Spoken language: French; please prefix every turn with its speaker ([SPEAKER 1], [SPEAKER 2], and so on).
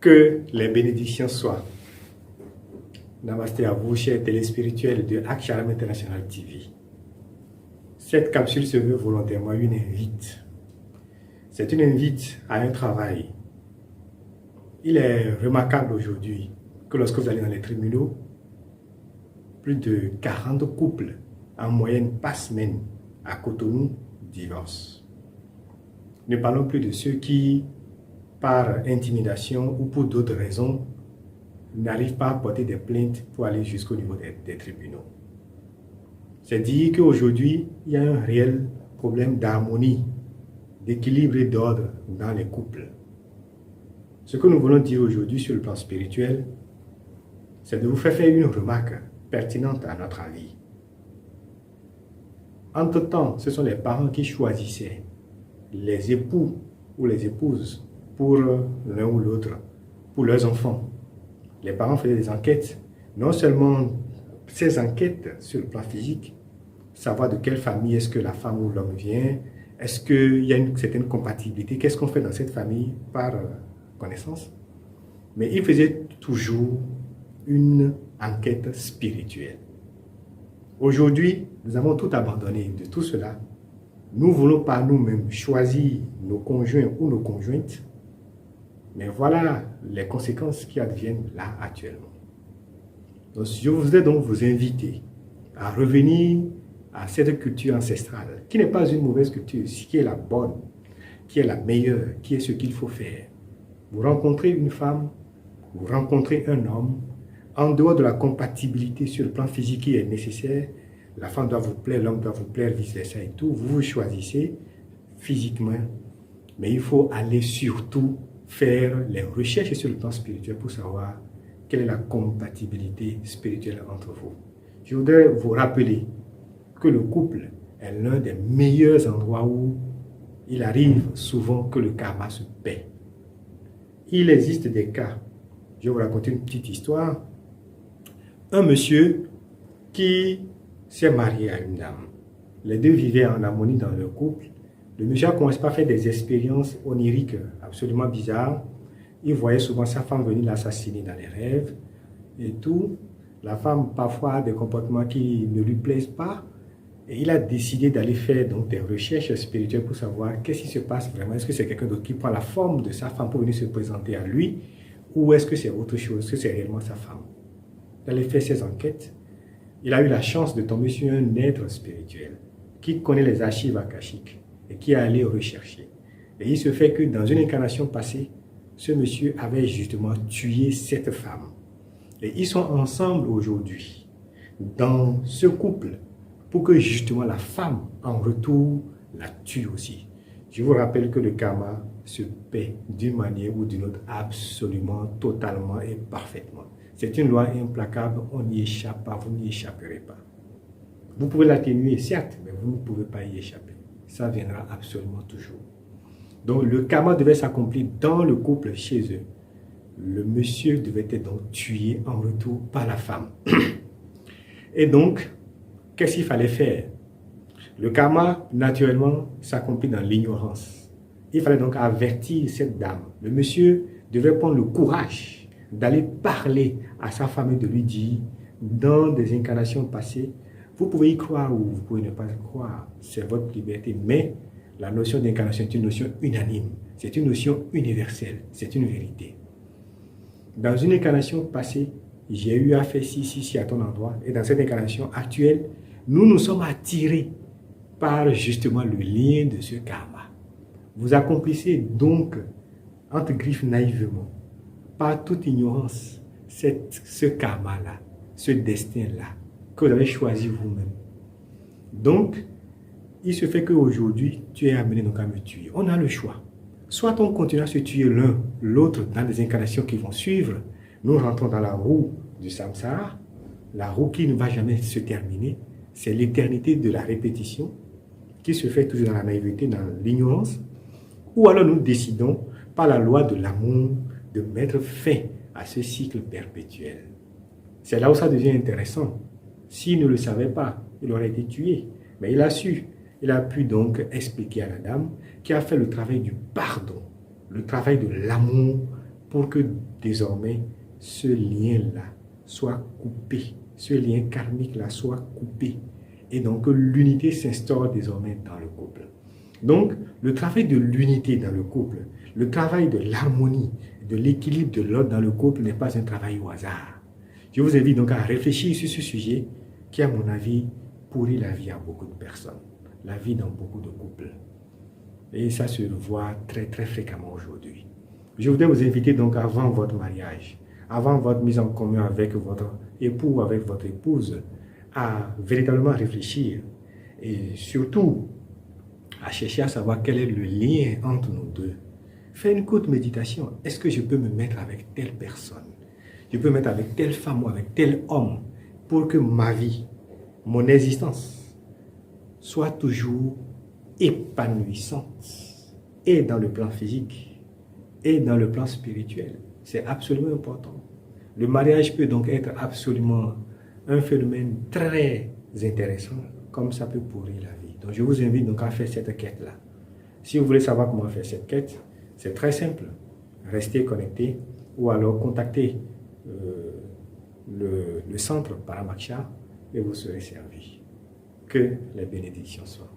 [SPEAKER 1] Que les bénédictions soient. Namasté à vous, chers téléspirituels de Aksharam International TV. Cette capsule se veut volontairement une invite. C'est une invite à un travail. Il est remarquable aujourd'hui que lorsque vous allez dans les tribunaux, plus de 40 couples en moyenne par semaine à Cotonou divorcent. Ne parlons plus de ceux qui, par intimidation ou pour d'autres raisons, n'arrivent pas à porter des plaintes pour aller jusqu'au niveau des tribunaux. C'est dire qu'aujourd'hui, il y a un réel problème d'harmonie, d'équilibre et d'ordre dans les couples. Ce que nous voulons dire aujourd'hui sur le plan spirituel, c'est de vous faire une remarque pertinente à notre avis. Entre-temps, ce sont les parents qui choisissaient les époux ou les épouses pour l'un ou l'autre, pour leurs enfants. Les parents faisaient des enquêtes, non seulement ces enquêtes sur le plan physique, savoir de quelle famille est-ce que la femme ou l'homme vient, est-ce qu'il y a une certaine compatibilité, qu'est-ce qu'on fait dans cette famille par connaissance, mais ils faisaient toujours une enquête spirituelle. Aujourd'hui, nous avons tout abandonné de tout cela. Nous voulons par nous-mêmes choisir nos conjoints ou nos conjointes, mais voilà les conséquences qui adviennent là actuellement. Donc, je voudrais donc vous inviter à revenir à cette culture ancestrale, qui n'est pas une mauvaise culture, qui est la bonne, qui est la meilleure, qui est ce qu'il faut faire. Vous rencontrez une femme, vous rencontrez un homme, en dehors de la compatibilité sur le plan physique qui est nécessaire, la femme doit vous plaire, l'homme doit vous plaire, vice-versa et tout, vous choisissez physiquement, mais il faut aller surtout faire les recherches sur le plan spirituel pour savoir quelle est la compatibilité spirituelle entre vous. Je voudrais vous rappeler que le couple est l'un des meilleurs endroits où il arrive souvent que le karma se paie. Il existe des cas, je vais vous raconter une petite histoire. Un monsieur qui s'est marié à une dame. Les deux vivaient en harmonie dans leur couple. Le monsieur a commencé par faire des expériences oniriques absolument bizarres. Il voyait souvent sa femme venir l'assassiner dans les rêves et tout. La femme parfois a des comportements qui ne lui plaisent pas. Et il a décidé d'aller faire donc des recherches spirituelles pour savoir qu'est-ce qui se passe vraiment. Est-ce que c'est quelqu'un d'autre qui prend la forme de sa femme pour venir se présenter à lui, ou est-ce que c'est autre chose, est-ce que c'est réellement sa femme? Il allait faire ses enquêtes. Il a eu la chance de tomber sur un être spirituel qui connaît les archives akashiques et qui est allé rechercher. Et il se fait que dans une incarnation passée, ce monsieur avait justement tué cette femme. Et ils sont ensemble aujourd'hui, dans ce couple, pour que justement la femme, en retour, la tue aussi. Je vous rappelle que le karma se paie d'une manière ou d'une autre absolument, totalement et parfaitement. C'est une loi implacable, on n'y échappe pas, vous n'y échapperez pas. Vous pouvez l'atténuer, certes, mais vous ne pouvez pas y échapper. Ça viendra absolument toujours. Donc le karma devait s'accomplir dans le couple chez eux. Le monsieur devait être donc tué en retour par la femme. Et donc, qu'est-ce qu'il fallait faire? Le karma, naturellement, s'accomplit dans l'ignorance. Il fallait donc avertir cette dame. Le monsieur devait prendre le courage d'aller parler à sa femme et de lui dire, dans des incarnations passées, vous pouvez y croire ou vous pouvez ne pas y croire, c'est votre liberté, mais la notion d'incarnation est une notion unanime, c'est une notion universelle, c'est une vérité. Dans une incarnation passée, j'ai eu à faire ci à ton endroit, et dans cette incarnation actuelle, nous nous sommes attirés par justement le lien de ce karma. Vous accomplissez donc, entre griffes naïvement, par toute ignorance, ce karma-là, ce destin-là, que vous avez choisi vous-même. Donc, il se fait qu'aujourd'hui, tu es amené donc à me tuer. On a le choix. Soit on continue à se tuer l'un, l'autre dans les incarnations qui vont suivre. Nous rentrons dans la roue du samsara, la roue qui ne va jamais se terminer. C'est l'éternité de la répétition qui se fait toujours dans la naïveté, dans l'ignorance. Ou alors nous décidons, par la loi de l'amour, de mettre fin à ce cycle perpétuel. C'est là où ça devient intéressant. S'il ne le savait pas, il aurait été tué. Mais il a su. Il a pu donc expliquer à la dame qui a fait le travail du pardon, le travail de l'amour pour que désormais ce lien-là soit coupé, ce lien karmique-là soit coupé, et donc que l'unité s'instaure désormais dans le couple. Donc, le travail de l'unité dans le couple, le travail de l'harmonie, de l'équilibre de l'ordre dans le couple n'est pas un travail au hasard. Je vous invite donc à réfléchir sur ce sujet qui, à mon avis, pourrit la vie à beaucoup de personnes, la vie dans beaucoup de couples. Et ça se voit très, très fréquemment aujourd'hui. Je voudrais vous inviter donc avant votre mariage, avant votre mise en commun avec votre époux ou avec votre épouse, à véritablement réfléchir et surtout à chercher à savoir quel est le lien entre nous deux. Faites une courte méditation. Est-ce que je peux me mettre avec telle personne? Je peux me mettre avec telle femme ou avec tel homme pour que ma vie, mon existence, soit toujours épanouissante et dans le plan physique et dans le plan spirituel. C'est absolument important. Le mariage peut donc être absolument un phénomène très intéressant, comme ça peut pourrir la vie. Donc je vous invite donc à faire cette quête-là. Si vous voulez savoir comment faire cette quête, c'est très simple. Restez connecté ou alors contactez le centre Paramaksha et vous serez servi. Que les bénédictions soient.